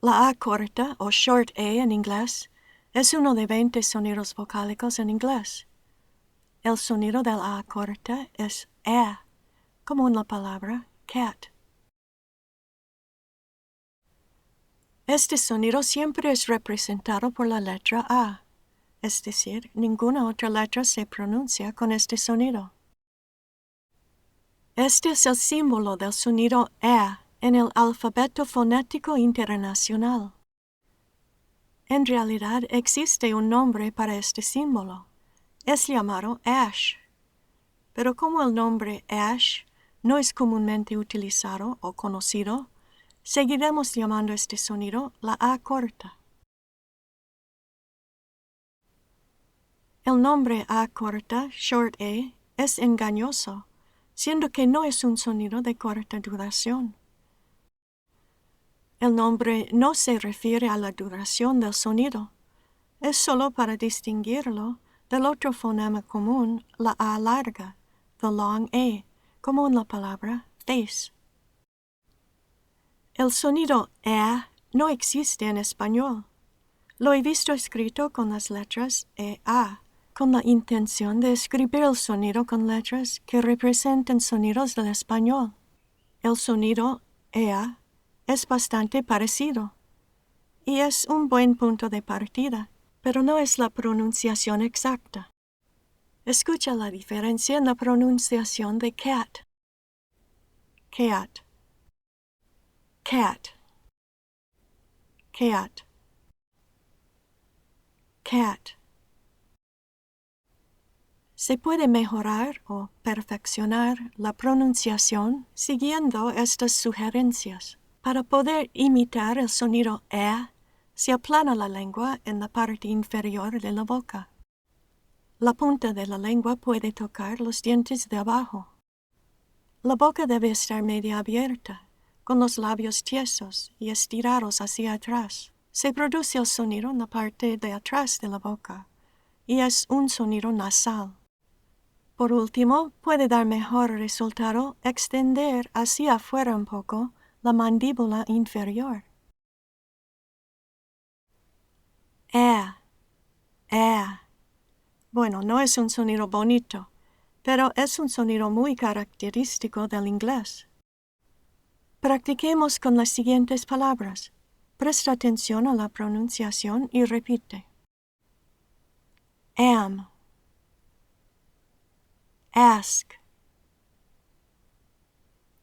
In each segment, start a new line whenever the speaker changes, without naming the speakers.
La A corta, o short A en inglés, es uno de 20 sonidos vocálicos en inglés. El sonido de la A corta es E, como en la palabra cat. Este sonido siempre es representado por la letra A, es decir, ninguna otra letra se pronuncia con este sonido. Este es el símbolo del sonido E en el alfabeto fonético internacional. En realidad existe un nombre para este símbolo. Es llamado ash. Pero como el nombre ash no es comúnmente utilizado o conocido, seguiremos llamando este sonido la A corta. El nombre A corta, short A, es engañoso, siendo que no es un sonido de corta duración. El nombre no se refiere a la duración del sonido, es solo para distinguirlo del otro fonema común, la A larga, the long A, como en la palabra face. El sonido E no existe en español. Lo he visto escrito con las letras EA, con la intención de escribir el sonido con letras que representen sonidos del español. El sonido EA es bastante parecido y es un buen punto de partida, pero no es la pronunciación exacta. Escucha la diferencia en la pronunciación de cat. Cat. Cat. Cat. Cat. Se puede mejorar o perfeccionar la pronunciación siguiendo estas sugerencias. Para poder imitar el sonido E, se aplana la lengua en la parte inferior de la boca. La punta de la lengua puede tocar los dientes de abajo. La boca debe estar media abierta, con los labios tiesos y estirados hacia atrás. Se produce el sonido en la parte de atrás de la boca, y es un sonido nasal. Por último, puede dar mejor resultado extender hacia afuera un poco la mandíbula inferior. Bueno, no es un sonido bonito, pero es un sonido muy característico del inglés. Practiquemos con las siguientes palabras. Presta atención a la pronunciación y repite. Am. Ask.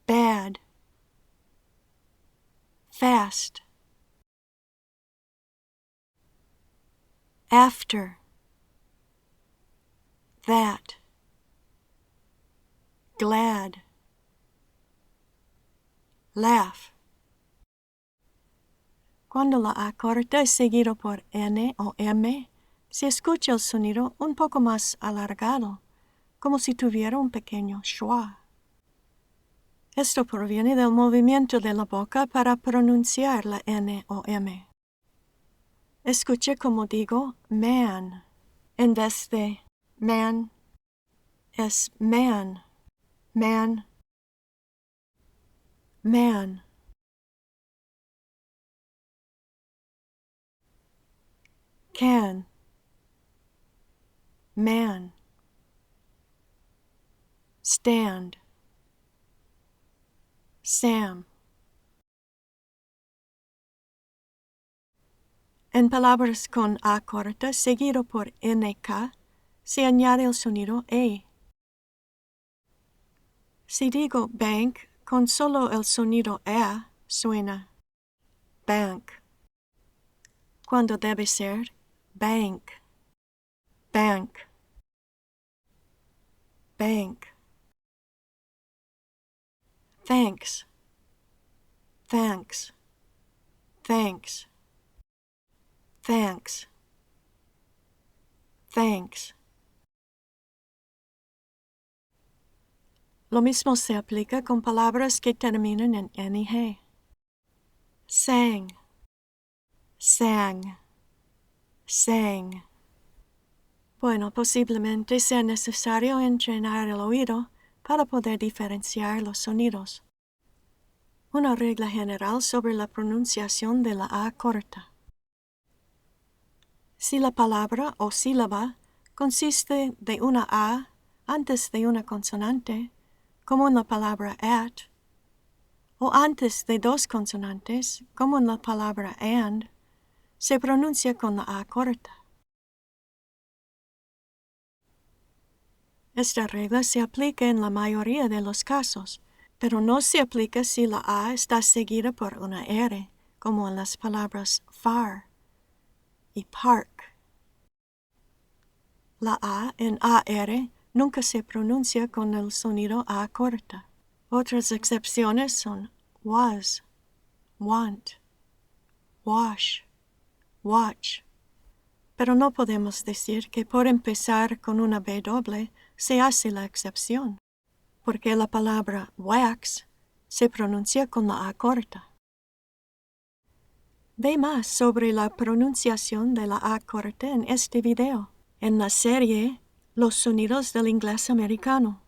Bad. Fast. After. That. Glad. Laugh. Cuando la A corta es seguido por N o M, se escucha el sonido un poco más alargado, como si tuviera un pequeño schwa. Esto proviene del movimiento de la boca para pronunciar la N o M. Escuche como digo man. En vez de man, es man, man, man. Can, man. Stand, Sam. En palabras con A corta seguido por NK, se añade el sonido E. Si digo bank con solo el sonido E, suena bank, cuando debe ser bank, bank, bank. Thanks, thanks, thanks, thanks, thanks. Lo mismo se aplica con palabras que terminan en ing. Sang, sang, sang. Bueno, posiblemente sea necesario entrenar el oído para poder diferenciar los sonidos. Una regla general sobre la pronunciación de la A corta. Si la palabra o sílaba consiste de una A antes de una consonante, como en la palabra at, o antes de dos consonantes, como en la palabra and, se pronuncia con la A corta. Esta regla se aplica en la mayoría de los casos, pero no se aplica si la A está seguida por una R, como en las palabras far y park. La A en AR nunca se pronuncia con el sonido A corta. Otras excepciones son was, want, wash, watch. Pero no podemos decir que por empezar con una B doble se hace la excepción, porque la palabra wax se pronuncia con la A corta. Ve más sobre la pronunciación de la A corta en este video, en la serie Los Sonidos del Inglés Americano.